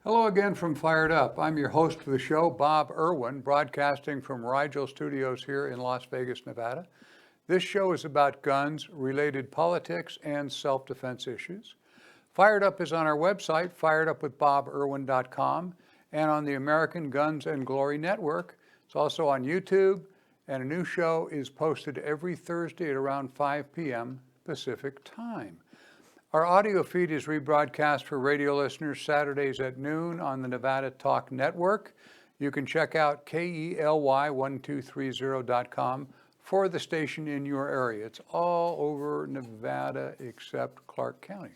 Hello again from Fired Up. I'm your host for the show, Bob Irwin, broadcasting from Rigel Studios here in Las Vegas, Nevada. This show is about guns, related politics, and self-defense issues. Fired Up is on our website, firedupwithbobirwin.com, and on the American Guns and Glory Network. It's also on YouTube, and a new show is posted every Thursday at around 5 p.m. Pacific Time. Our audio feed is rebroadcast for radio listeners Saturdays at noon on the Nevada Talk Network. You can check out KELY1230.com for the station in your area. It's all over Nevada except Clark County.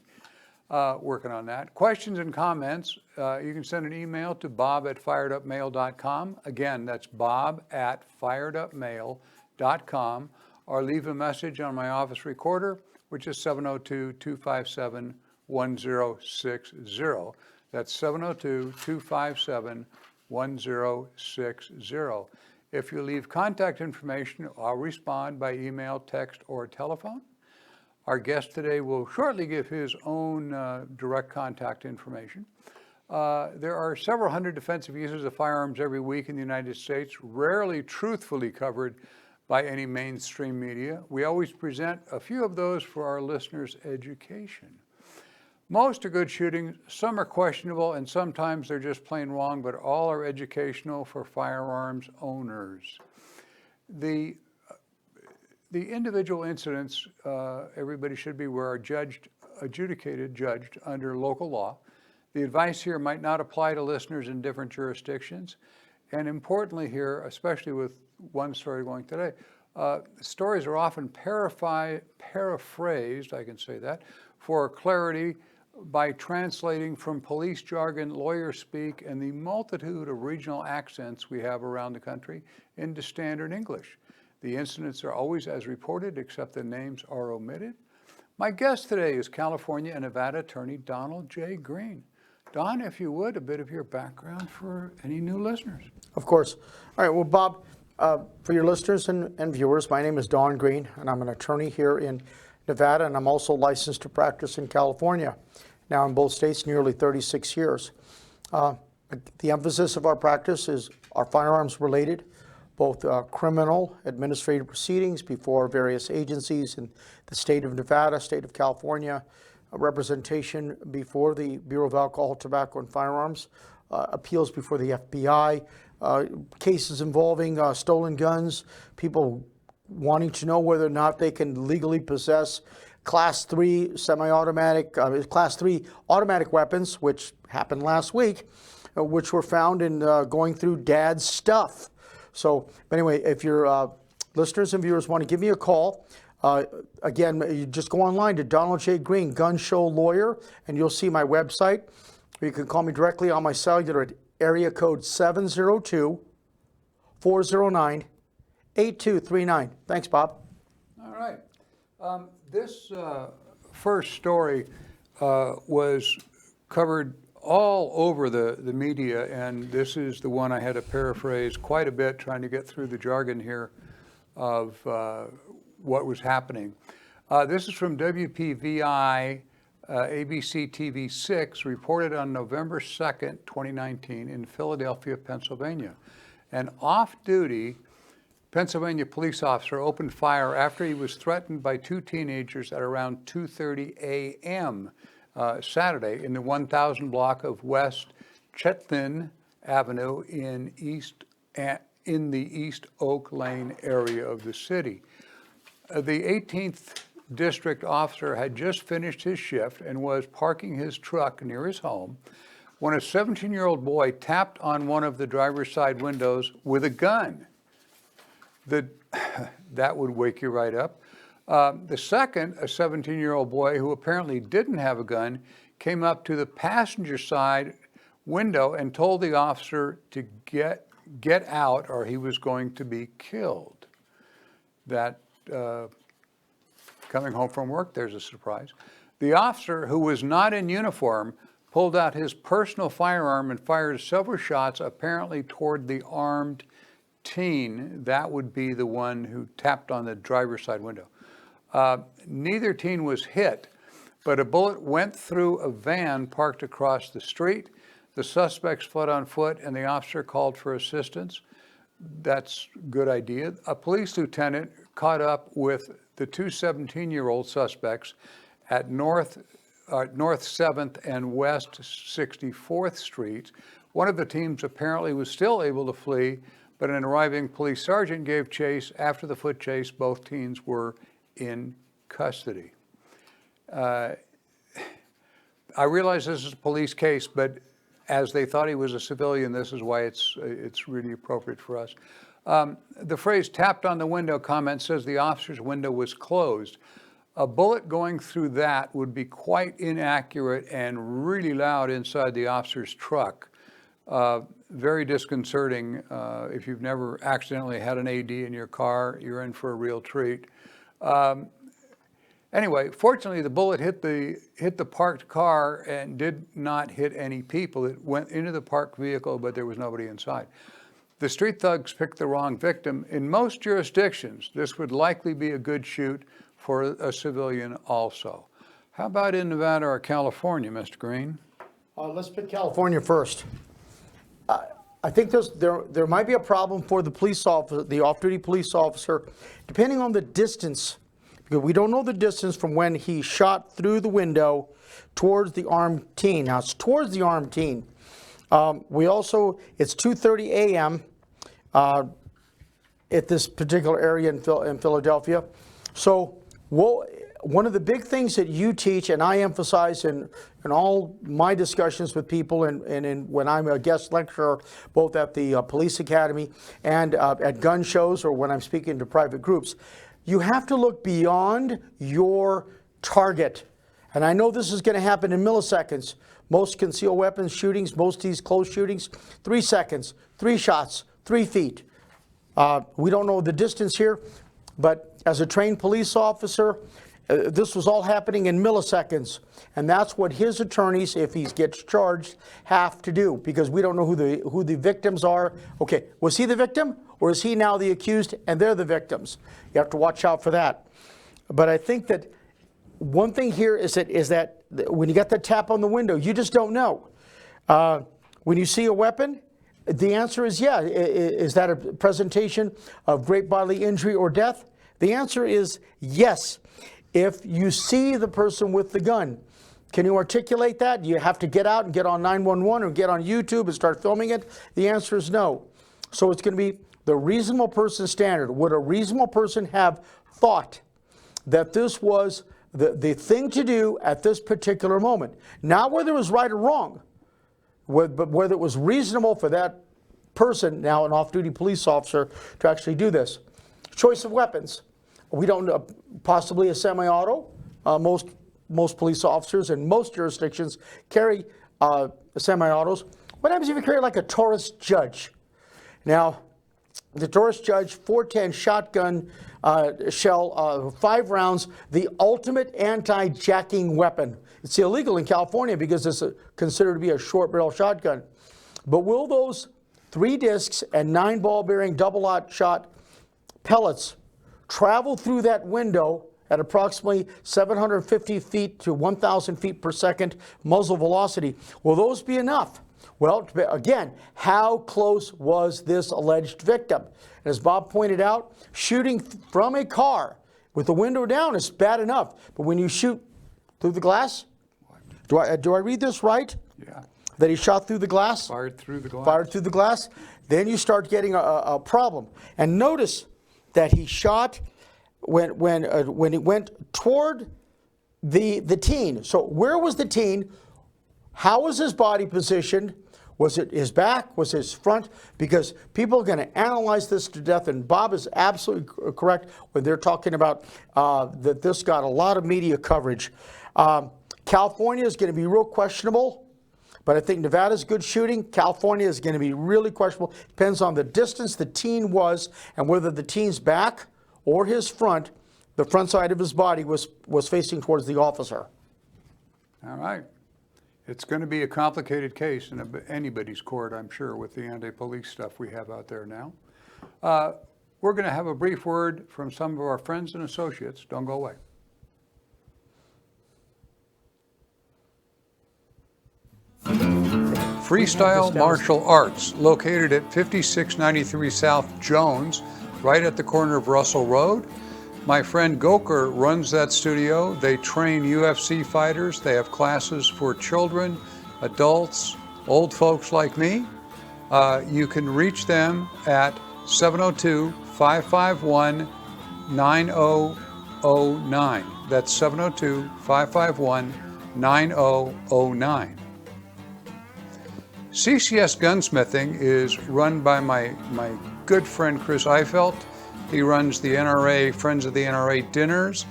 Working on that. Questions and comments, you can send an email to bob@firedupmail.com. Again, that's bob@firedupmail.com, or leave a message on my office recorder, which is 702-257-1060. That's 702-257-1060. If you leave contact information, I'll respond by email, text, or telephone. Our guest today will shortly give his own direct contact information. There are several hundred defensive uses of firearms every week in the United States, rarely truthfully covered by any mainstream media. We always present a few of those for our listeners' education. Most are good shooting, some are questionable, and sometimes they're just plain wrong, but all are educational for firearms owners. The individual incidents, everybody should be aware, are judged under local law. The advice here might not apply to listeners in different jurisdictions. And importantly here, especially with one story going today, stories are often paraphrased, I can say that, for clarity by translating from police jargon, lawyer speak, and the multitude of regional accents we have around the country into standard English. The incidents are always as reported, except the names are omitted. My guest today is California and Nevada attorney Donald J. Green. Don, if you would, a bit of your background for any new listeners. Of course. All right, well, Bob, for your listeners and viewers, my name is Don Green, and I'm an attorney here in Nevada, and I'm also licensed to practice in California. Now in both states, nearly 36 years. The emphasis of our practice is our firearms related, both criminal, administrative proceedings before various agencies in the state of Nevada, state of California, representation before the Bureau of Alcohol, Tobacco, and Firearms, appeals before the FBI, cases involving stolen guns, people wanting to know whether or not they can legally possess Class 3 semi-automatic, Class 3 automatic weapons, which happened last week, which were found in going through Dad's stuff. So anyway, if your listeners and viewers want to give me a call, again, you just go online to Donald J. Green, Gun Show Lawyer, and you'll see my website. Or you can call me directly on my cellular at area code 702-409-8239. Thanks, Bob. All right. This first story was covered all over the media, and this is the one I had to paraphrase quite a bit trying to get through the jargon here of what was happening. This is from WPVI ABC TV 6, reported on November 2nd, 2019 in Philadelphia, Pennsylvania. An off-duty Pennsylvania police officer opened fire after he was threatened by two teenagers at around 2:30 a.m. Saturday in the 1000 block of West Chetwynd Avenue in the East Oak Lane area of the city. The 18th district officer had just finished his shift and was parking his truck near his home when a 17-year-old boy tapped on one of the driver's side windows with a gun. That would wake you right up. The second, a 17-year-old boy who apparently didn't have a gun, came up to the passenger side window and told the officer to get out or he was going to be killed. That coming home from work, there's a surprise. The officer, who was not in uniform, pulled out his personal firearm and fired several shots, apparently toward the armed teen. That would be the one who tapped on the driver's side window. Neither teen was hit, but a bullet went through a van parked across the street. The suspects fled on foot and the officer called for assistance. That's a good idea. A police lieutenant caught up with the two 17-year-old suspects at North 7th and West 64th Streets. One of the teams apparently was still able to flee, but an arriving police sergeant gave chase. After the foot chase, both teens were in custody. I realize this is a police case, but as they thought he was a civilian, this is why it's really appropriate for us. The phrase "tapped on the window" comment says the officer's window was closed. A bullet going through that would be quite inaccurate and really loud inside the officer's truck. Very disconcerting. If you've never accidentally had an AD in your car, you're in for a real treat. Anyway, fortunately, the bullet hit the parked car and did not hit any people. It went into the parked vehicle, but there was nobody inside. The street thugs picked the wrong victim. In most jurisdictions, this would likely be a good shoot for a civilian also. How about in Nevada or California, Mr. Green? Let's pick California first. I think there might be a problem for the police officer, the off-duty police officer, depending on the distance, because we don't know the distance from when he shot through the window towards the armed teen. Now, it's towards the armed teen. It's 2:30 a.m. At this particular area in Philadelphia. So one of the big things that you teach, and I emphasize in all my discussions with people, and when I'm a guest lecturer, both at the police academy and at gun shows or when I'm speaking to private groups, you have to look beyond your target. And I know this is going to happen in milliseconds. Most concealed weapons shootings, most of these close shootings, 3 seconds, 3 shots, 3 feet. We don't know the distance here, but as a trained police officer, this was all happening in milliseconds. And that's what his attorneys, if he gets charged, have to do, because we don't know who the victims are. Okay, was he the victim, or is he now the accused and they're the victims? You have to watch out for that. But I think that one thing here is that when you get the tap on the window, you just don't know. When you see a weapon, the answer is yeah. Is that a presentation of great bodily injury or death? The answer is yes. If you see the person with the gun, can you articulate that? Do you have to get out and get on 911 or get on YouTube and start filming it? The answer is no. So it's going to be the reasonable person standard. Would a reasonable person have thought that this was the thing to do at this particular moment? Not whether it was right or wrong, but whether it was reasonable for that person, now an off-duty police officer, to actually do this. Choice of weapons. We don't know, possibly a semi-auto. Most police officers in most jurisdictions carry semi-autos. What happens if you carry like a Taurus Judge? Now, the Taurus Judge 410 shotgun shell, 5 rounds, the ultimate anti-jacking weapon. It's illegal in California because it's considered to be a short barrel shotgun. But will those 3 discs and 9 ball-bearing double-aught shot pellets travel through that window at approximately 750 feet to 1,000 feet per second muzzle velocity? Will those be enough? Well, again, how close was this alleged victim? And as Bob pointed out, shooting from a car with the window down is bad enough. But when you shoot through the glass, do I read this right? Yeah. That he shot through the glass? Fired through the glass. Fired through the glass. Then you start getting a problem. And notice that he shot when he went toward the teen. So where was the teen? How was his body positioned? Was it his back? Was it his front? Because people are going to analyze this to death, and Bob is absolutely correct when they're talking about that this got a lot of media coverage. California is going to be real questionable, but I think Nevada's good shooting. California is going to be really questionable. Depends on the distance the teen was and whether the teen's back or his front, the front side of his body was facing towards the officer. All right. It's going to be a complicated case in anybody's court, I'm sure, with the anti-police stuff we have out there now. We're going to have a brief word from some of our friends and associates. Don't go away. Freestyle Martial Arts, located at 5693 South Jones, right at the corner of Russell Road. My friend Goker runs that studio. They train UFC fighters. They have classes for children, adults, old folks like me. You can reach them at 702-551-9009. That's 702-551-9009. CCS Gunsmithing is run by my good friend Chris Eifelt. He runs the NRA, Friends of the NRA dinners.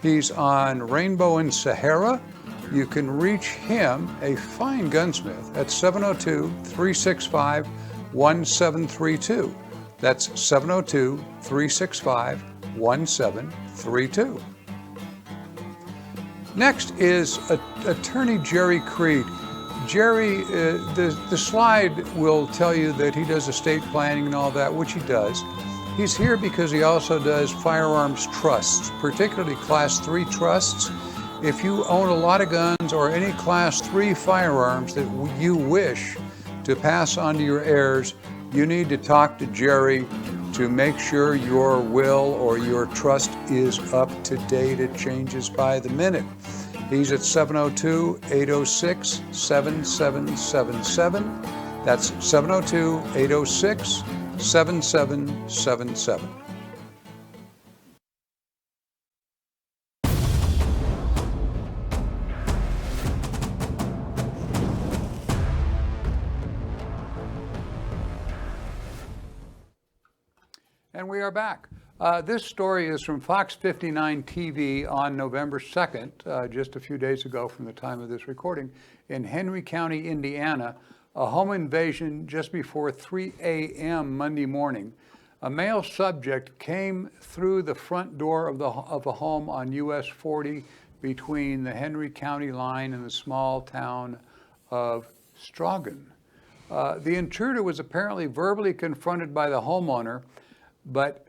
He's on Rainbow and Sahara. You can reach him, a fine gunsmith, at 702-365-1732. That's 702-365-1732. Next is Attorney Jerry Creed. Jerry, the slide will tell you that he does estate planning and all that, which he does. He's here because he also does firearms trusts, particularly Class 3 trusts. If you own a lot of guns or any Class 3 firearms that you wish to pass on to your heirs, you need to talk to Jerry to make sure your will or your trust is up to date. It changes by the minute. He's at 702-806-7777. That's 702-806-7777. And we are back. This story is from Fox 59 TV on November 2nd, just a few days ago from the time of this recording, in Henry County, Indiana, a home invasion just before 3 a.m. Monday morning. A male subject came through the front door of a home on US 40 between the Henry County line and the small town of Stragan. The intruder was apparently verbally confronted by the homeowner, but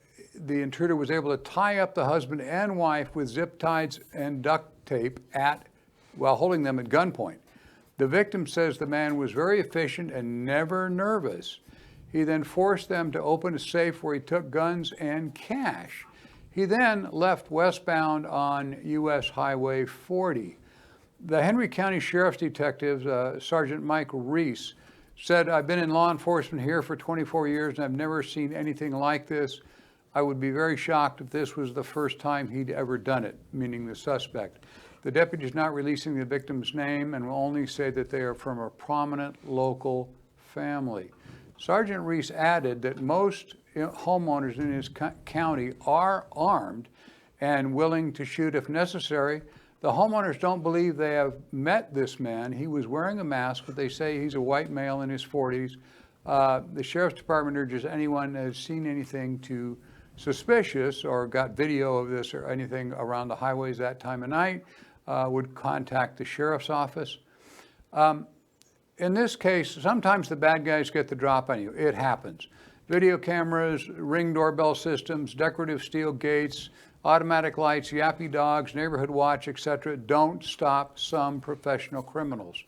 the intruder was able to tie up the husband and wife with zip ties and duct tape while holding them at gunpoint. The victim says the man was very efficient and never nervous. He then forced them to open a safe where he took guns and cash. He then left westbound on US Highway 40. The Henry County Sheriff's Detective, Sergeant Mike Reese, said, "I've been in law enforcement here for 24 years and I've never seen anything like this. I would be very shocked if this was the first time he'd ever done it," meaning the suspect. The deputy is not releasing the victim's name and will only say that they are from a prominent local family. Sergeant Reese added that most homeowners in his county are armed and willing to shoot if necessary. The homeowners don't believe they have met this man. He was wearing a mask, but they say he's a white male in his 40s. The Sheriff's Department urges anyone that has seen anything too suspicious or got video of this or anything around the highways that time of night would contact the Sheriff's Office. In this case, sometimes the bad guys get the drop on you. It happens. Video cameras, Ring doorbell systems, decorative steel gates, automatic lights, yappy dogs, neighborhood watch, etc. don't stop some professional criminals.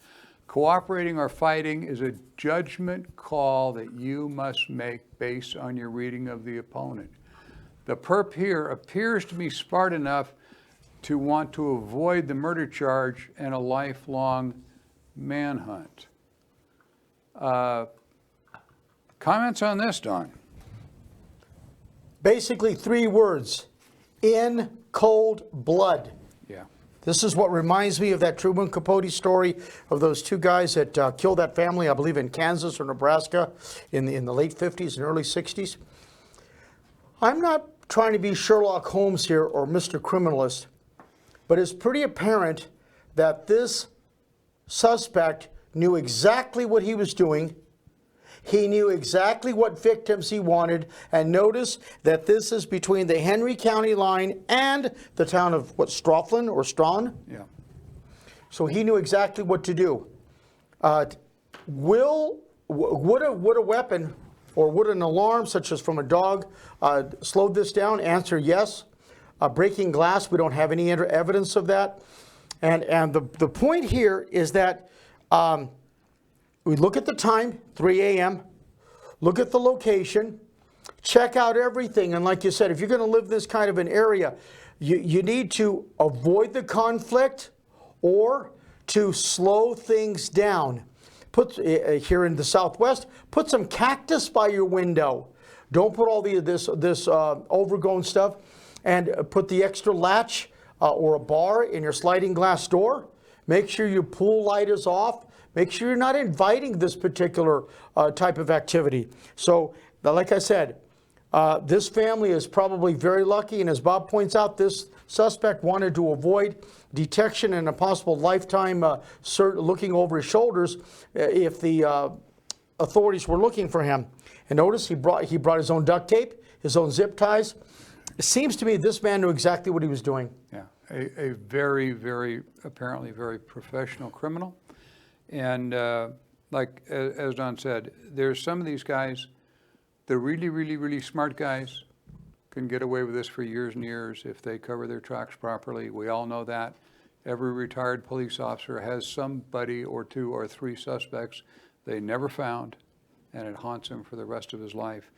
Cooperating or fighting is a judgment call that you must make based on your reading of the opponent. The perp here appears to be smart enough to want to avoid the murder charge and a lifelong manhunt. Comments on this, Don? Basically 3 words: in cold blood. Yeah. This is what reminds me of that Truman Capote story of those 2 guys that killed that family, I believe in Kansas or Nebraska in the late 50s and early 60s. I'm not trying to be Sherlock Holmes here or Mr. Criminalist, but it's pretty apparent that this suspect knew exactly what he was doing. He knew exactly what victims he wanted, and notice that this is between the Henry County line and the town of, Straughlin or Strawn? Yeah. So he knew exactly what to do. Would a weapon or would an alarm, such as from a dog, slow this down? Answer, yes. Breaking glass, we don't have any evidence of that. And the point here is that we look at the time, 3 a.m., look at the location, check out everything. And like you said, if you're going to live this kind of an area, you need to avoid the conflict or to slow things down. Put here in the Southwest, put some cactus by your window. Don't put all this overgrown stuff, and put the extra latch or a bar in your sliding glass door. Make sure your pool light is off. Make sure you're not inviting this particular type of activity. So, like I said, this family is probably very lucky, and as Bob points out, this suspect wanted to avoid detection and a possible lifetime looking over his shoulders if the authorities were looking for him. And notice he brought his own duct tape, his own zip ties. It seems to me this man knew exactly what he was doing. Yeah, a very, very, apparently very professional criminal. And like as Don said, there's some of these guys, the really, really, really smart guys can get away with this for years and years if they cover their tracks properly. We all know that. Every retired police officer has somebody or two or three suspects they never found, and it haunts him for the rest of his life.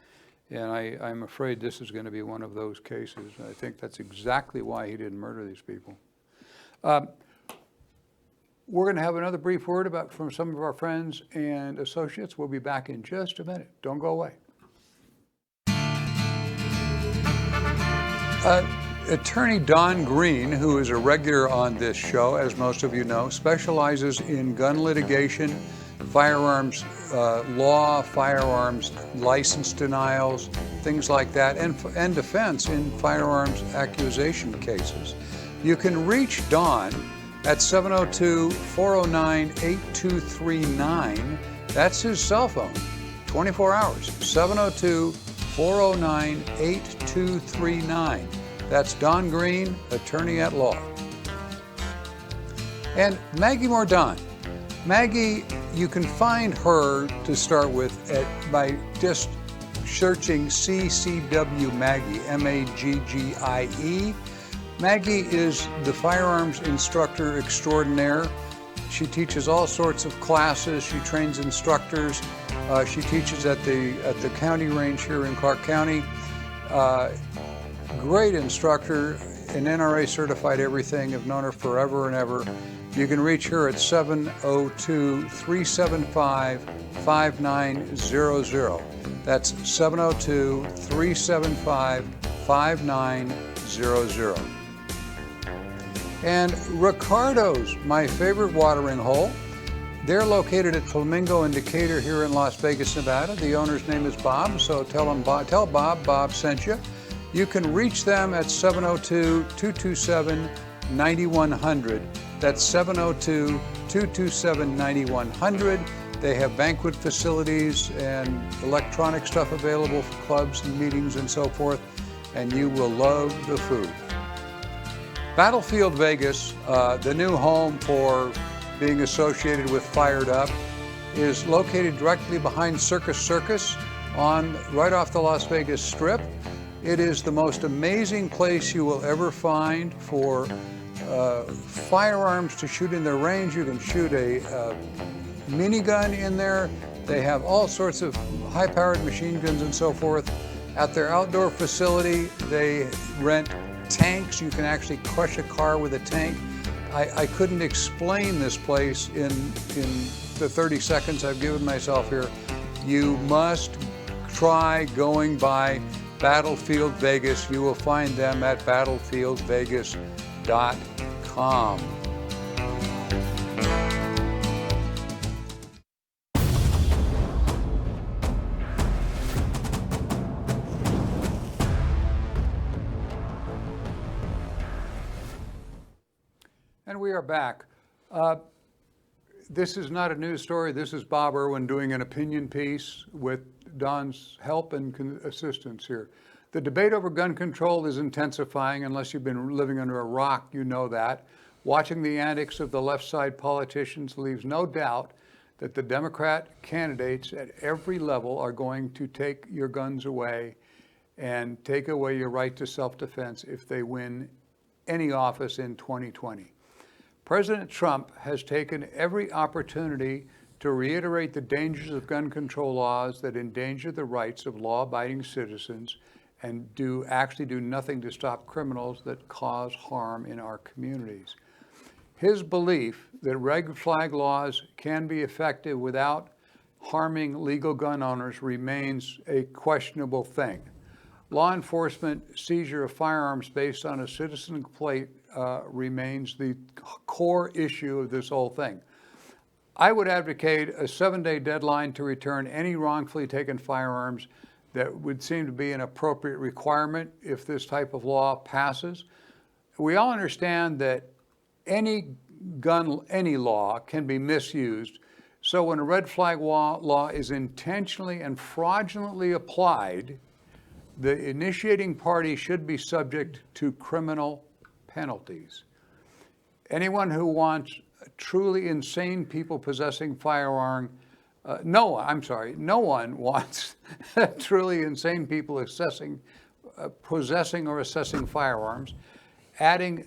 And I'm afraid this is going to be one of those cases. I think that's exactly why he didn't murder these people. We're going to have another brief word from some of our friends and associates. We'll be back in just a minute. Don't go away. Attorney Don Green, who is a regular on this show, as most of you know, specializes in gun litigation, firearms law, firearms license denials, things like that, and defense in firearms accusation cases. You can reach Don at 702-409-8239. That's his cell phone, 24 hours, 702-409-8239. That's Don Green, attorney at law. And Maggie Mordaunt. Maggie, you can find her to start with by just searching CCW Maggie, M-A-G-G-I-E. Maggie is the firearms instructor extraordinaire. She teaches all sorts of classes. She trains instructors. She teaches at the county range here in Clark County. Great instructor, an NRA certified everything. I've known her forever and ever. You can reach her at 702-375-5900. That's 702-375-5900. And Ricardo's, my favorite watering hole. They're located at Flamingo and Decatur here in Las Vegas, Nevada. The owner's name is Bob, so tell Bob sent you. You can reach them at 702-227-9100. That's 702-227-9100. They have banquet facilities and electronic stuff available for clubs and meetings and so forth, and you will love the food. Battlefield Vegas, the new home for being associated with Fired Up, is located directly behind Circus Circus right off the Las Vegas Strip. It is the most amazing place you will ever find for firearms to shoot in their range. You can shoot a minigun in there. They have all sorts of high-powered machine guns and so forth. At their outdoor facility, they rent tanks. You can actually crush a car with a tank. I couldn't explain this place in the 30 seconds I've given myself here. You must try going by Battlefield Vegas. You will find them at battlefieldvegas.com. And we are back. This is not a news story. This is Bob Irwin doing an opinion piece with Don's help and assistance here. The debate over gun control is intensifying. Unless you've been living under a rock, you know that. Watching the antics of the left side politicians leaves no doubt that the Democrat candidates at every level are going to take your guns away and take away your right to self-defense if they win any office in 2020. President Trump has taken every opportunity to reiterate the dangers of gun control laws that endanger the rights of law-abiding citizens and actually do nothing to stop criminals that cause harm in our communities. His belief that red flag laws can be effective without harming legal gun owners remains a questionable thing. Law enforcement seizure of firearms based on a citizen complaint remains the core issue of this whole thing. I would advocate a 7-day deadline to return any wrongfully taken firearms. That would seem to be an appropriate requirement if this type of law passes. We all understand that any law can be misused. So when a red flag law is intentionally and fraudulently applied, the initiating party should be subject to criminal penalties. Anyone who wants truly insane people possessing firearms, no one wants truly insane people possessing or assessing firearms. Adding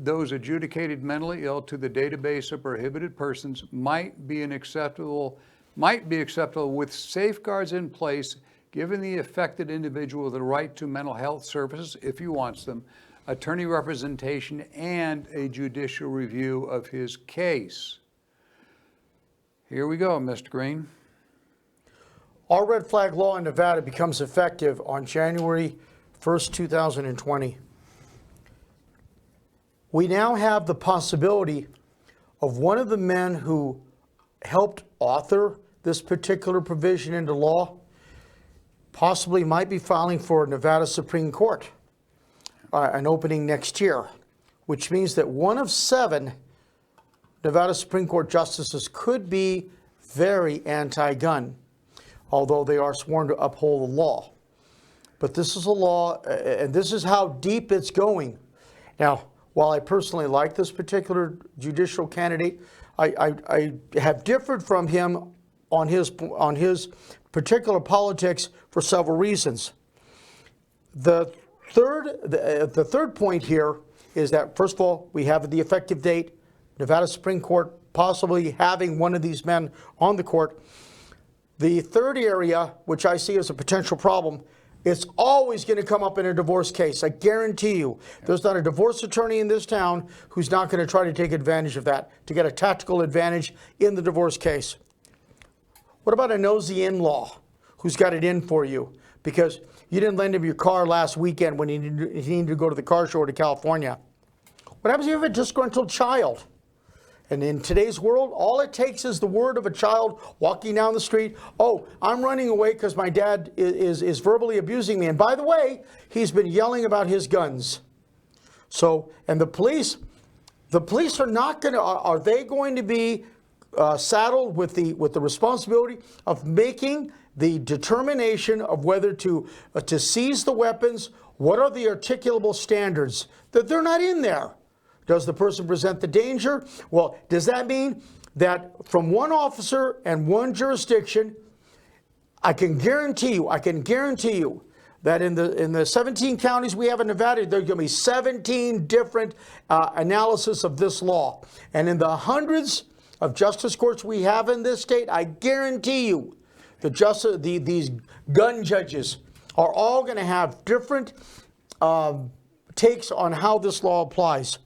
those adjudicated mentally ill to the database of prohibited persons might be acceptable with safeguards in place, giving the affected individual the right to mental health services if he wants them, attorney representation, and a judicial review of his case. Here we go, Mr. Green. Our red flag law in Nevada becomes effective on January 1st, 2020. We now have the possibility of one of the men who helped author this particular provision into law possibly might be filing for Nevada Supreme Court, an opening next year, which means that one of 7 Nevada Supreme Court justices could be very anti-gun, although they are sworn to uphold the law. But this is a law, and this is how deep it's going. Now, while I personally like this particular judicial candidate, I have differed from him on his particular politics for several reasons. The third point here is that, first of all, we have the effective date, Nevada Supreme Court possibly having one of these men on the court. The third area, which I see as a potential problem, it's always going to come up in a divorce case. I guarantee you, there's not a divorce attorney in this town who's not going to try to take advantage of that, to get a tactical advantage in the divorce case. What about a nosy in-law who's got it in for you because you didn't lend him your car last weekend when he needed to go to the car show to California? What happens if you have a disgruntled child? And in today's world, all it takes is the word of a child walking down the street. Oh, I'm running away because my dad is verbally abusing me. And by the way, he's been yelling about his guns. So, and the police are not going to, are they going to be saddled with the responsibility of making the determination of whether to seize the weapons? What are the articulable standards? That they're not in there. Does the person present the danger? Well, does that mean that from one officer and one jurisdiction, I can guarantee you that in the 17 counties we have in Nevada, there's going to be 17 different analysis of this law. And in the hundreds of justice courts we have in this state, I guarantee you these gun judges are all going to have different takes on how this law applies.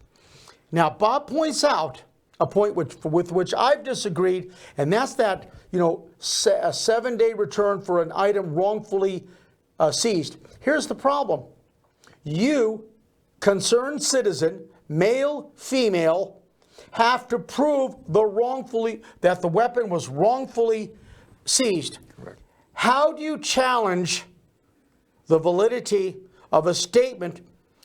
Now, Bob points out a point with which I've disagreed, and that's that, a 7-day return for an item wrongfully seized. Here's the problem. You, concerned citizen, male, female, have to prove that the weapon was wrongfully seized. Correct. How do you challenge the validity of a statement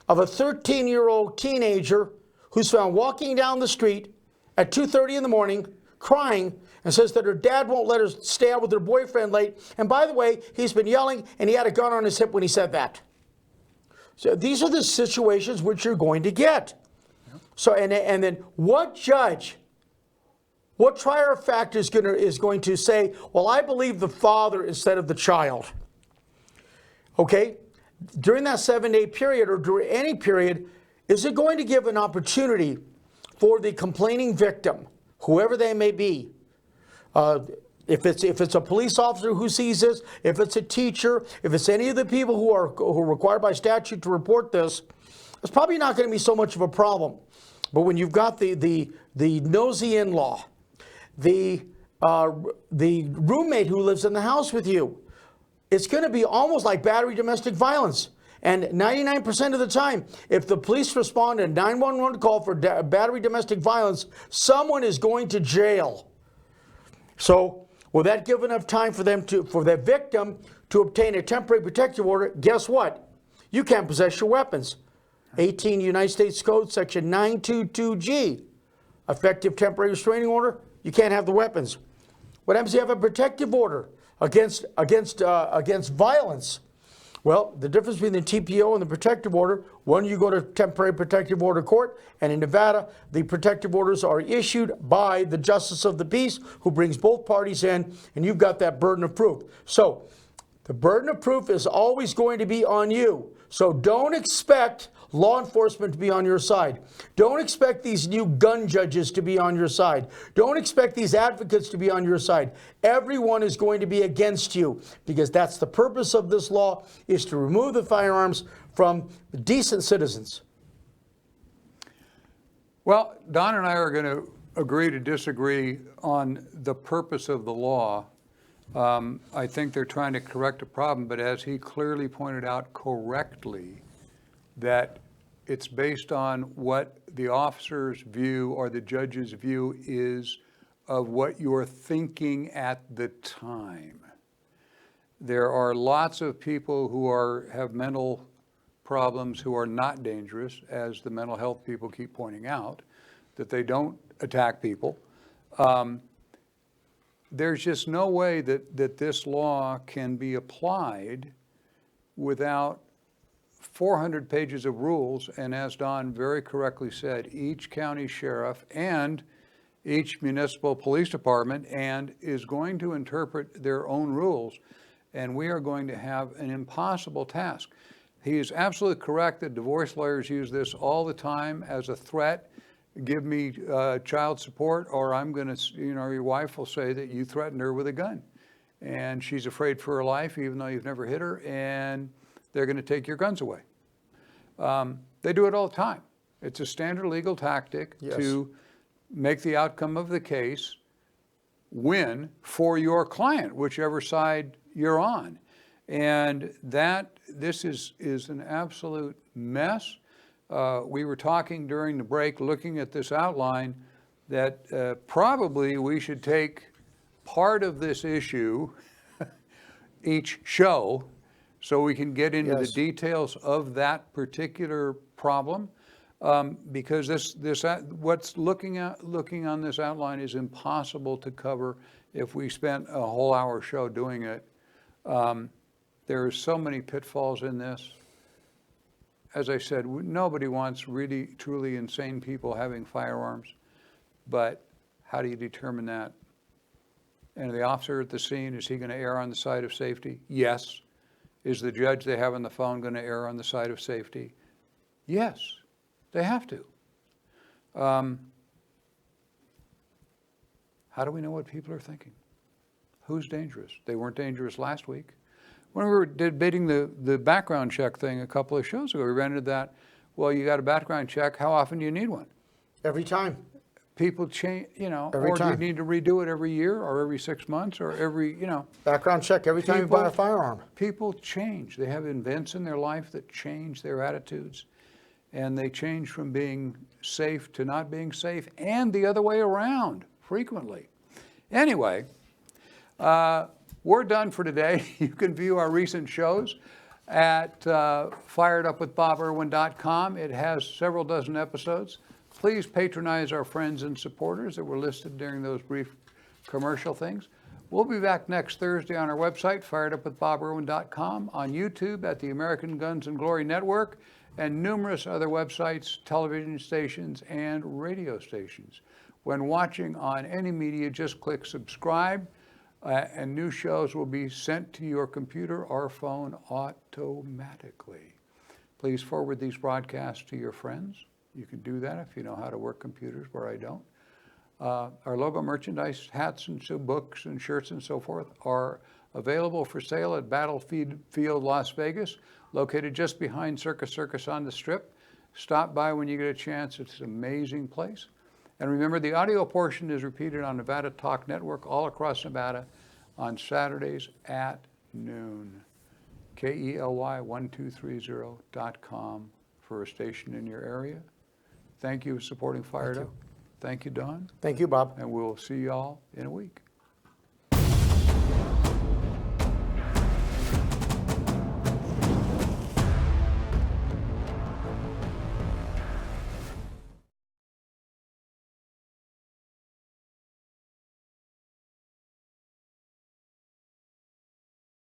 of a 13-year-old teenager who's found walking down the street at 2:30 in the morning, crying, and says that her dad won't let her stay out with her boyfriend late. And by the way, he's been yelling, and he had a gun on his hip when he said that. So these are the situations which you're going to get. So, and then what judge, what trier of fact is going to say, well, I believe the father instead of the child? Okay? During that 7-day period, or during any period, is it going to give an opportunity for the complaining victim, whoever they may be, If it's a police officer who sees this, if it's a teacher, if it's any of the people who are required by statute to report this, it's probably not going to be so much of a problem. But when you've got the nosy in-law, the roommate who lives in the house with you, it's going to be almost like battery domestic violence. And 99% of the time, if the police respond to a 911 call for battery domestic violence, someone is going to jail. So will that give enough time for the victim to obtain a temporary protective order? Guess what? You can't possess your weapons. 18 United States Code, Section 922G. Effective temporary restraining order, you can't have the weapons. What happens if you have a protective order against violence? Well, the difference between the TPO and the protective order, one, you go to temporary protective order court, and in Nevada, the protective orders are issued by the justice of the peace, who brings both parties in, and you've got that burden of proof. So the burden of proof is always going to be on you. So don't expect law enforcement to be on your side. Don't expect these new gun judges to be on your side. Don't expect these advocates to be on your side. Everyone is going to be against you, because that's the purpose of this law, is to remove the firearms from decent citizens. Well, Don and I are going to agree to disagree on the purpose of the law. I think they're trying to correct a problem, but as he clearly pointed out correctly, that it's based on what the officer's view or the judge's view is of what you're thinking at the time. There are lots of people who have mental problems who are not dangerous, as the mental health people keep pointing out, that they don't attack people. There's just no way that this law can be applied without 400 pages of rules, and as Don very correctly said, each county sheriff and each municipal police department is going to interpret their own rules, and we are going to have an impossible task. He is absolutely correct that divorce lawyers use this all the time as a threat. Give me child support, or I'm going to, your wife will say that you threatened her with a gun, and she's afraid for her life, even though you've never hit her, and they're going to take your guns away. They do it all the time. It's a standard legal tactic to make the outcome of the case win for your client, whichever side you're on. And this is an absolute mess. We were talking during the break, looking at this outline, that probably we should take part of this issue each show, so we can get into the details of that particular problem, because what's looking on this outline is impossible to cover if we spent a whole hour show doing it. There are so many pitfalls in this. As I said, nobody wants really, truly insane people having firearms, but how do you determine that? And the officer at the scene, is he going to err on the side of safety? Yes. Is the judge they have on the phone going to err on the side of safety? Yes, they have to. How do we know what people are thinking? Who's dangerous? They weren't dangerous last week. When we were debating the background check thing a couple of shows ago, we ran into that. Well, you got a background check. How often do you need one? Every time. People change, Every or time. do you need to redo it every year or every 6 months or every, Background check every time you buy a firearm. People change. They have events in their life that change their attitudes, and they change from being safe to not being safe, and the other way around frequently. Anyway, we're done for today. You can view our recent shows at firedupwithboberwin.com. It has several dozen episodes. Please patronize our friends and supporters that were listed during those brief commercial things. We'll be back next Thursday on our website, firedupwithboberwin.com, on YouTube at the American Guns and Glory Network, and numerous other websites, television stations, and radio stations. When watching on any media, just click subscribe, and new shows will be sent to your computer or phone automatically. Please forward these broadcasts to your friends. You can do that if you know how to work computers, where I don't. Our logo merchandise, hats and so books and shirts and so forth are available for sale at Battlefield Las Vegas, located just behind Circus Circus on the Strip. Stop by when you get a chance. It's an amazing place. And remember, the audio portion is repeated on Nevada Talk Network all across Nevada on Saturdays at noon. KELY1230.com for a station in your area. Thank you for supporting Fired Up. Thank you, Don. Thank you, Bob. And we'll see y'all in a week.